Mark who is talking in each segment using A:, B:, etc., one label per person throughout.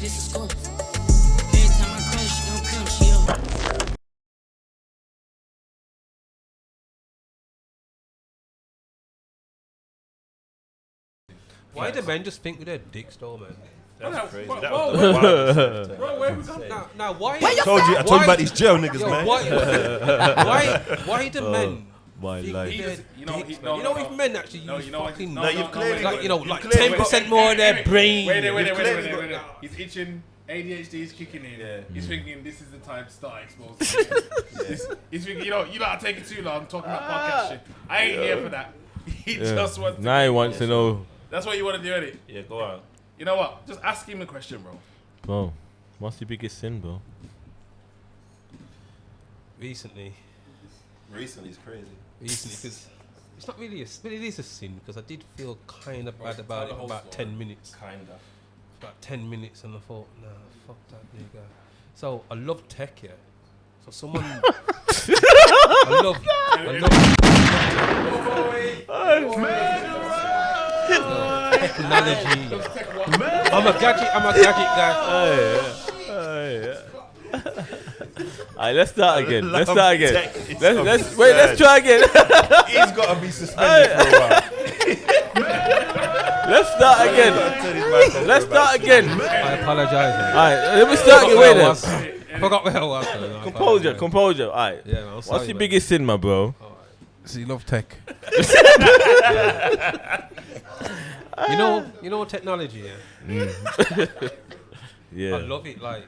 A: this is school. Every time I call, she gon' come, she up.
B: Why do men just think with their dicks though, man?
C: That's crazy.
B: Bro,
C: Where we come
B: now why?
C: I told you about these jail niggas, man.
B: Why do men?
C: My life.
B: You know, if men actually use fucking,
C: you've clearly
B: like 10% more of their brain.
D: Wait. He's itching. ADHD is kicking in.
C: Yeah.
D: He's thinking this is the time to start exposing. He's thinking, you not taking too long talking about podcast shit. I ain't here for that. He just wants to.
E: Now he wants to know.
D: That's what you want to do, innit?
C: Yeah, go on.
D: You know what? Just ask him a question, bro.
E: Bro, what's your biggest sin, bro?
B: Recently,
C: Recently, it's crazy.
B: because it's not really it is a sin because I did feel kind of bad about it for about 10 minutes.
C: Kinda.
B: About 10 minutes, and I thought, nah, fuck that nigga. So I love tech, yeah. So someone, I love technology. I'm a gadget guy.
E: Alright, let's start again. Let's try again.
C: He's got to be suspended for a while.
E: Let's start again.
B: I apologize.
E: Alright, let me start again. Wait there.
B: I forgot where I was.
E: Composure. Alright.
B: Yeah, man,
E: What's your biggest sin, my bro?
F: So you love tech.
B: You know technology, yeah?
E: Yeah.
B: I love it, like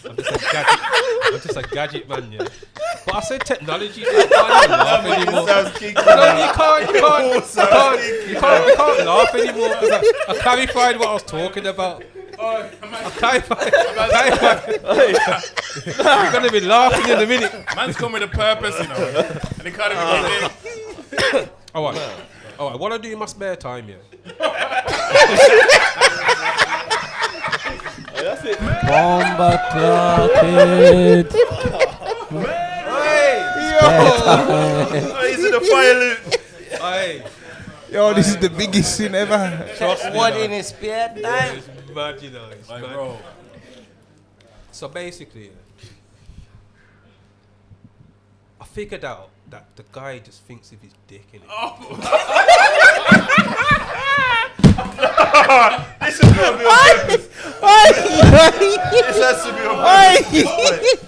B: I'm just a gadget man, yeah. But I said technology, so I can't even laugh anymore. You can't laugh anymore because I clarified what I was talking about. I clarified. You're gonna be laughing in a minute.
D: Man's come with a purpose, you know. And he can't even get it. Alright,
B: what I do in my spare time, yeah.
E: That's it.
F: Bomba clocket.
C: He's in the fire loop.
F: Yo, this is the biggest sin ever.
B: Trust me,
A: What in his spare time?
B: it's mad, you know. It's mad.
D: Bro.
B: So basically, I figured out that the guy just thinks of his dick in it.
C: This is going to be on purpose. This has to be on purpose.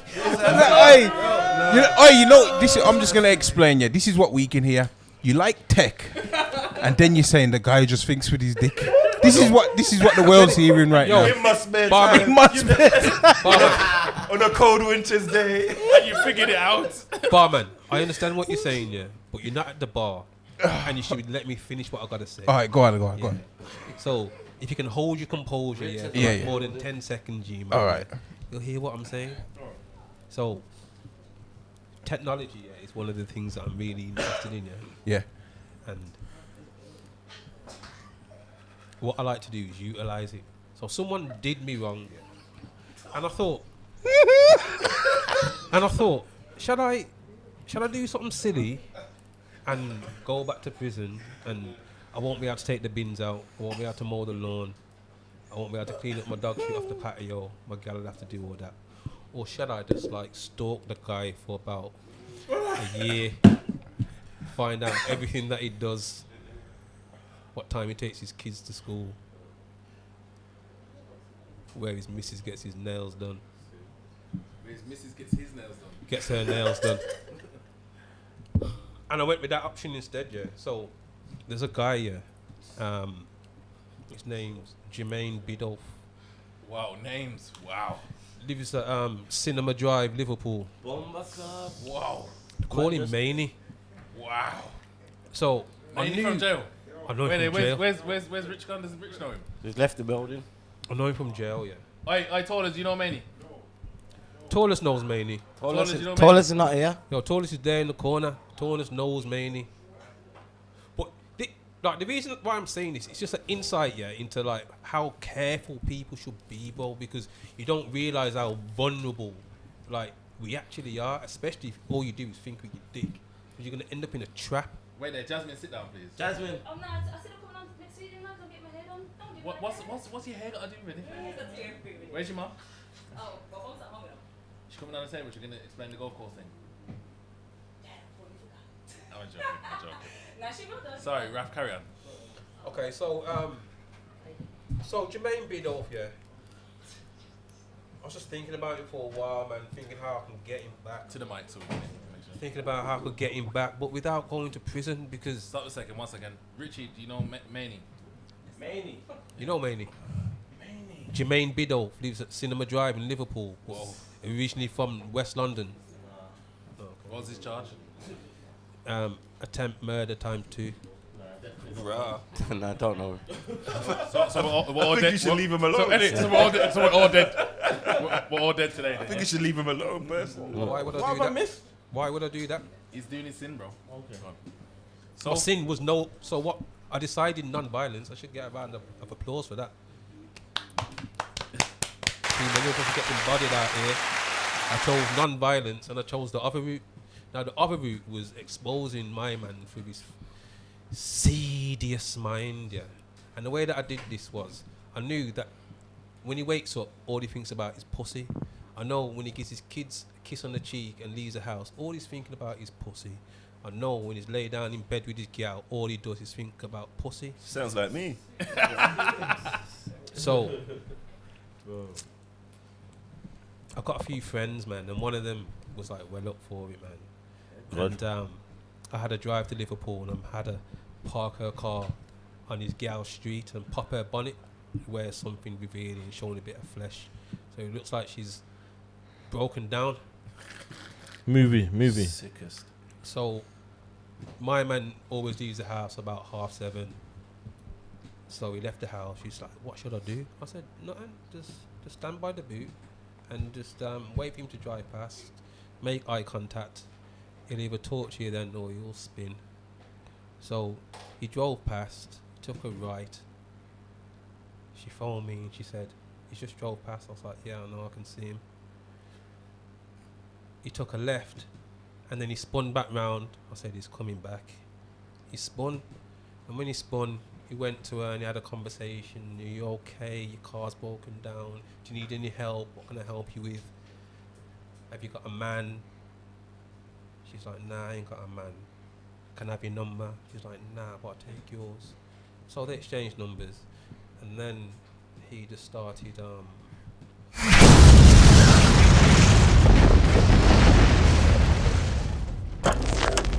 F: I'm just gonna explain. Yeah, this is what we can hear. You like tech, and then you're saying the guy just thinks with his dick. This is what the world's hearing right now.
C: It must be
F: It must be.
C: on a cold winter's day.
D: And you figured it out.
B: Barman, I understand what you're saying, yeah, but you're not at the bar, and you should let me finish what I gotta say.
F: All right, go on.
B: So, if you can hold your composure, yeah, for
F: Yeah.
B: more than 10 seconds, G, man,
F: All right.
B: you'll hear what I'm saying. So, technology, yeah, is one of the things that I'm really interested in,
F: Yeah.
B: and what I like to do is utilize it. So, someone did me wrong, yeah, and I thought, should I do something silly and go back to prison, and I won't be able to take the bins out, I won't be able to mow the lawn, I won't be able to clean up my dog shit off the patio, my gal will have to do all that. Or should I just like stalk the guy for about a year, find out everything that he does, what time he takes his kids to school, where his missus gets his nails done.
D: His missus gets his nails done.
B: Gets her nails done. And I went with that option instead, yeah. So there's a guy, yeah. His name's Jermaine Biddulph.
D: Wow, names. Wow.
B: Lives at Cinema Drive, Liverpool.
A: Bomba club.
D: Wow.
B: Call him Maney.
D: Wow.
B: So I
D: Maney
B: knew
D: from jail.
B: I know him from jail.
D: Where's Rich gone? Does Rich know him?
A: Just left the building.
B: I know him from jail, yeah.
D: I told us, you know Maney?
B: Tallest knows Maney.
D: Tallest, you know Maney?
A: Tallest is not here.
B: Yo, Tallest is there in the corner. Tallest knows Maney. But the reason why I'm saying this, it's just an insight, yeah, into like how careful people should be, bro, because you don't realize how vulnerable like we actually are, especially if all you do is think with your dick, because you're gonna end up in a trap.
D: Wait there, Jasmine, sit down, please.
A: Jasmine.
G: Oh no, I said I'm coming on next week, and I'm gonna get my hair done. Don't give
D: What's your hair got to do with it? Where's your mum?
G: Oh, my mom's at home now.
D: She's coming down the table. She's gonna explain the golf course thing.
G: Yeah, what you forgot.
D: I'm joking.
G: Now she will do.
D: Sorry, Raf, carry on.
B: Okay, so Jermaine Biddulph, yeah. I was just thinking about it for a while, man. Thinking how I can get him back.
D: To the mic, so we can make sure.
B: Thinking about how I could get him back, but without going to prison because.
D: Stop a second, 1 second. Richie, do you know Maney?
B: You know Maney? Jermaine Biddulph lives at Cinema Drive in Liverpool.
D: Whoa.
B: Originally from West London.
D: What was his charge?
B: Attempt murder ×2.
C: Bruh. Nah, I don't know.
D: So we're all
C: I think
D: dead.
C: you should leave him alone.
D: So we're all dead. So we're all dead. We're all dead today.
C: I think you should leave him alone, personally.
B: Why would I do that? Why would I do that?
D: He's doing his sin, bro. Okay.
B: So my sin was no. So what? I decided non-violence. I should get a round of applause for that. See, many of us are getting bodied out here. I chose non-violence and I chose the other route. Now the other route was exposing my man through his seedious mind, yeah. And the way that I did this was, I knew that when he wakes up, all he thinks about is pussy. I know when he gives his kids a kiss on the cheek and leaves the house, all he's thinking about is pussy. I know when he's laid down in bed with his gal, all he does is think about pussy.
C: Sounds like me.
B: So, I've got a few friends, man, and one of them was like, well up for it, man. And I had to drive to Liverpool and I had to park her car on his gal's street and pop her bonnet, wear something revealing, showing a bit of flesh. So it looks like she's broken down.
E: Movie.
C: Sickest.
B: So my man always leaves the house about 7:30. So he left the house. She's like, what should I do? I said, nothing, just stand by the boot and just wait for him to drive past, make eye contact. He'll either talk to you then or he'll spin. So he drove past, took a right. She phoned me and she said, he just drove past. I was like, yeah, I know, I can see him. He took a left and then he spun back round. I said, he's coming back. He spun, and when he spun, he went to her and he had a conversation. Are you okay? Your car's broken down. Do you need any help? What can I help you with? Have you got a man? She's like, nah, I ain't got a man. Can I have your number? She's like, nah, but I'll take yours. So they exchanged numbers. And then he just started